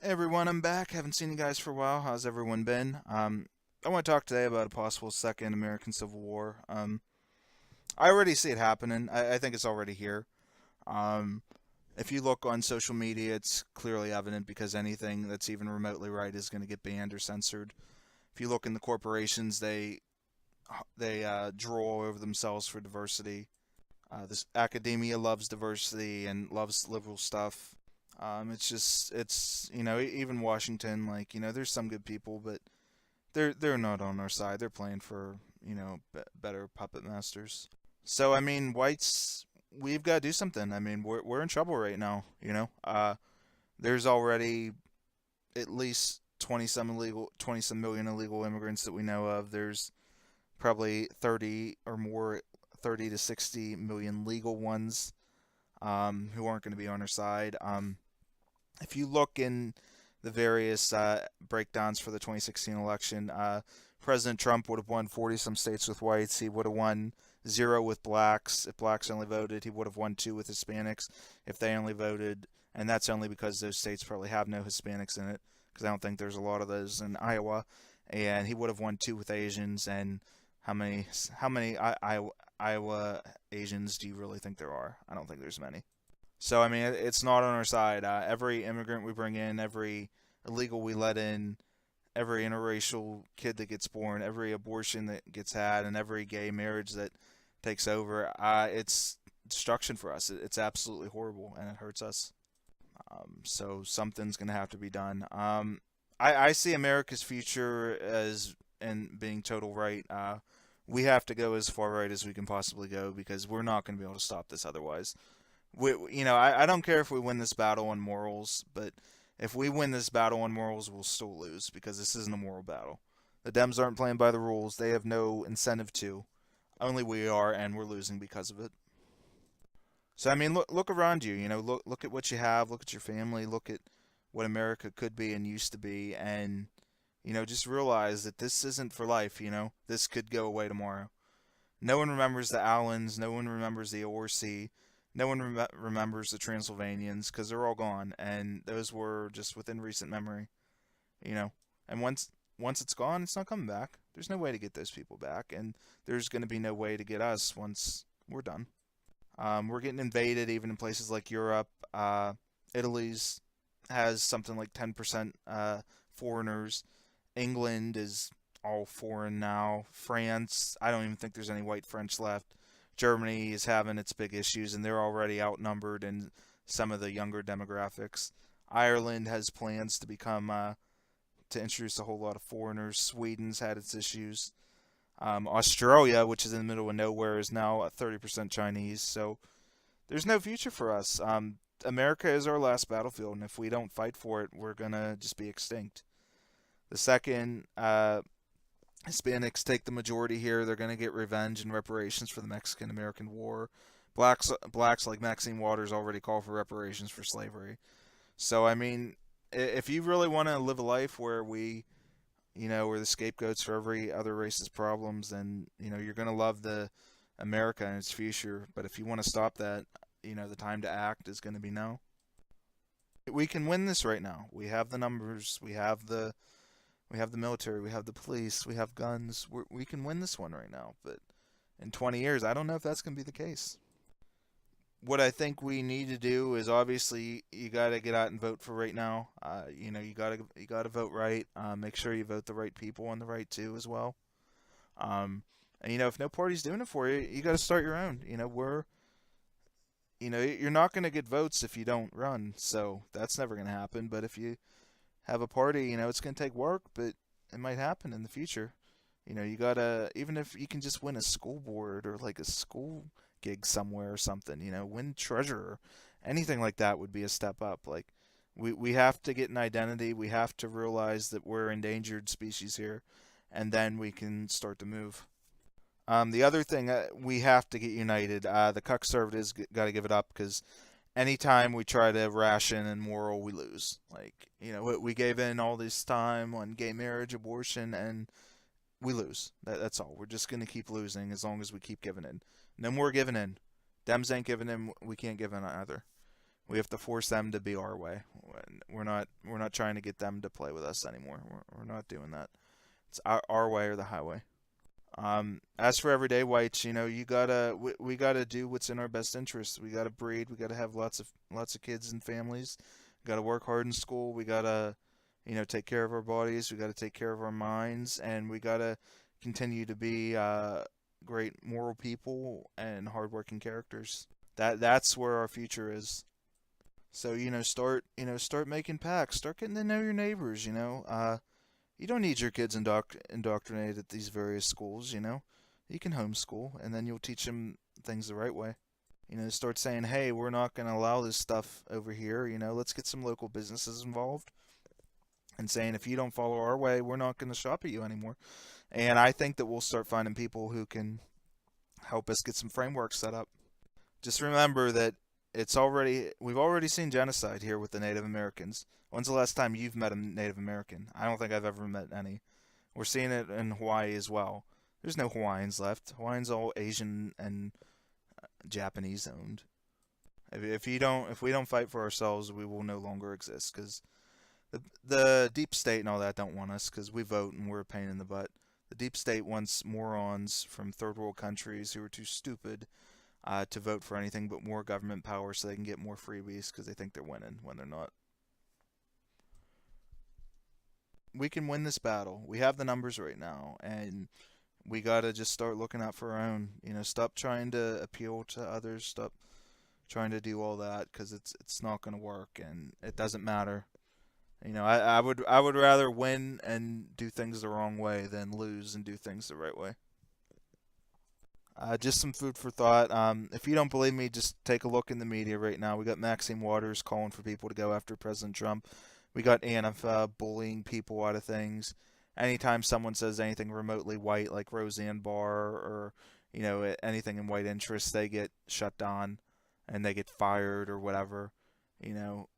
Hey everyone, I'm back. Haven't seen you guys for a while. How's everyone been? I want to talk today about a possible second American Civil War. I already see it happening. I think it's already here. Um, if you look on social media, it's clearly evident because anything that's even remotely right is going to get banned or censored. If you look in the corporations, they draw all over themselves for diversity. This academia loves diversity and loves liberal stuff. Even Washington, like, there's some good people, but they're not on our side. They're playing for, better puppet masters. So, I mean, whites, we've got to do something. I mean, we're in trouble right now, There's already at least 20 some million illegal immigrants that we know of. There's probably 30 or more, 30 to 60 million legal ones who aren't going to be on our side. If you look in the various breakdowns for the 2016 election, President Trump would have won 40 some states with whites. He would have won zero with blacks. If blacks only voted, he would have won two with Hispanics if they only voted. And that's only because those states probably have no Hispanics in it, because I don't think there's a lot of those in Iowa. And he would have won two with Asians. And how many Iowa Asians do you really think there are? I don't think there's many. So I mean, it's not on our side. Every immigrant we bring in, every illegal we let in, every interracial kid that gets born, every abortion that gets had, and every gay marriage that takes over, it's destruction for us. It's absolutely horrible, and it hurts us. So something's gonna have to be done. I see America's future as in being total right. We have to go as far right as we can possibly go because we're not going to be able to stop this otherwise. I don't care if we win this battle on morals, but if we win this battle on morals, we'll still lose because this isn't a moral battle. The Dems aren't playing by the rules. They have no incentive to. Only we are, and we're losing because of it. So I mean, look around you. Look at what you have. Look at your family. Look at what America could be and used to be, and just realize that this isn't for life. This could go away tomorrow. No one remembers the Allens. No one remembers the Orsi. No one remembers the Transylvanians because they're all gone, and those were just within recent memory. You know, and once it's gone, it's not coming back. There's no way to get those people back, and there's going to be no way to get us once we're done. We're getting invaded even in places like Europe. Italy's has something like 10% foreigners. England is all foreign now. France, I don't even think there's any white French left. Germany is having its big issues, and they're already outnumbered in some of the younger demographics. Ireland has plans to become to introduce a whole lot of foreigners. Sweden's had its issues. Australia, which is in the middle of nowhere, is now 30% Chinese. So there's no future for us. America is our last battlefield, and if we don't fight for it, we're gonna just be extinct. The second Hispanics take the majority here, they're gonna get revenge and reparations for the Mexican-American War. Blacks like Maxine Waters already call for reparations for slavery. So I mean, if you really want to live a life where we're the scapegoats for every other race's problems, then you're gonna love the America and its future. But if you want to stop that, the time to act is going to be now. We can win this right now. We have the numbers. We have the military. We have the police. We have guns. We can win this one right now. But in 20 years, I don't know if that's going to be the case. What I think we need to do is obviously you got to get out and vote for right now. You got to vote right. Make sure you vote the right people on the right too as well. And if no party's doing it for you, you got to start your own. You're not going to get votes if you don't run, so that's never going to happen. But if you have a party, it's going to take work, but it might happen in the future. You gotta, even if you can just win a school board or like a school gig somewhere or something, win treasurer, anything like that would be a step up. Like, we have to get an identity, we have to realize that we're endangered species here, and then we can start to move. The other thing, we have to get united. The conservatives got to give it up because anytime we try to ration and moral, we lose. Like, we gave in all this time on gay marriage, abortion, and we lose. That's all. We're just going to keep losing as long as we keep giving in. No more giving in. Dems ain't giving in. We can't give in either. We have to force them to be our way. We're not trying to get them to play with us anymore. We're not doing that. It's our way or the highway. As for everyday whites, we gotta do what's in our best interest. We gotta breed. We gotta have lots of kids and families. We gotta work hard in school. We gotta, take care of our bodies. We gotta take care of our minds, and we gotta continue to be great moral people and hardworking characters. That's where our future is. So start making packs. Start getting to know your neighbors. You don't need your kids indoctrinated at these various schools. You can homeschool, and then you'll teach them things the right way. Start saying, hey, we're not going to allow this stuff over here. Let's get some local businesses involved, and saying, if you don't follow our way, we're not going to shop at you anymore. And I think that we'll start finding people who can help us get some frameworks set up. Just remember that we've already seen genocide here with the Native Americans. When's the last time you've met a Native American? I don't think I've ever met any. We're seeing it in Hawaii as well. There's no Hawaiians left. Hawaiians all Asian and Japanese owned. If we don't fight for ourselves, we will no longer exist. Because the deep state and all that don't want us. Because we vote and we're a pain in the butt. The deep state wants morons from third world countries who are too stupid to vote for anything but more government power, so they can get more freebies because they think they're winning when they're not. We can win this battle. We have the numbers right now, and we gotta just start looking out for our own. Stop trying to appeal to others. Stop trying to do all that because it's not gonna work, and it doesn't matter. I would rather win and do things the wrong way than lose and do things the right way. Just some food for thought. If you don't believe me, just take a look in the media right now. We got Maxine Waters calling for people to go after President Trump. We got Antifa bullying people out of things. Anytime someone says anything remotely white, like Roseanne Barr or anything in white interest, they get shut down and they get fired or whatever. You know,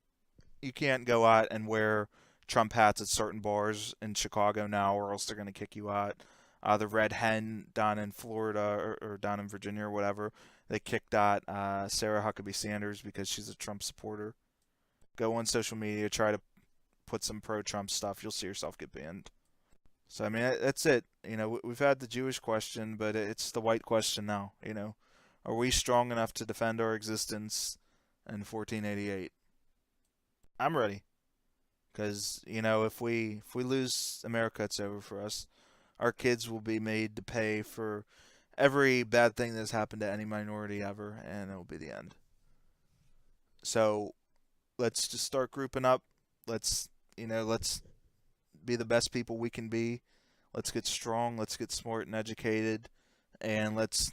you can't go out and wear Trump hats at certain bars in Chicago now, or else they're going to kick you out. The Red Hen down in Florida or down in Virginia or whatever, they kicked out Sarah Huckabee Sanders because she's a Trump supporter. Go on social media, try to put some pro-Trump stuff. You'll see yourself get banned. So I mean, that's it. We've had the Jewish question, but it's the white question now. Are we strong enough to defend our existence in 1488? I'm ready, because if we lose America, it's over for us. Our kids will be made to pay for every bad thing that's happened to any minority ever, and it'll be the end. So let's just start grouping up. Let's be the best people we can be. Let's get strong. Let's get smart and educated, and let's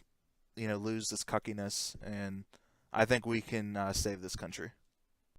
lose this cuckiness. And I think we can save this country.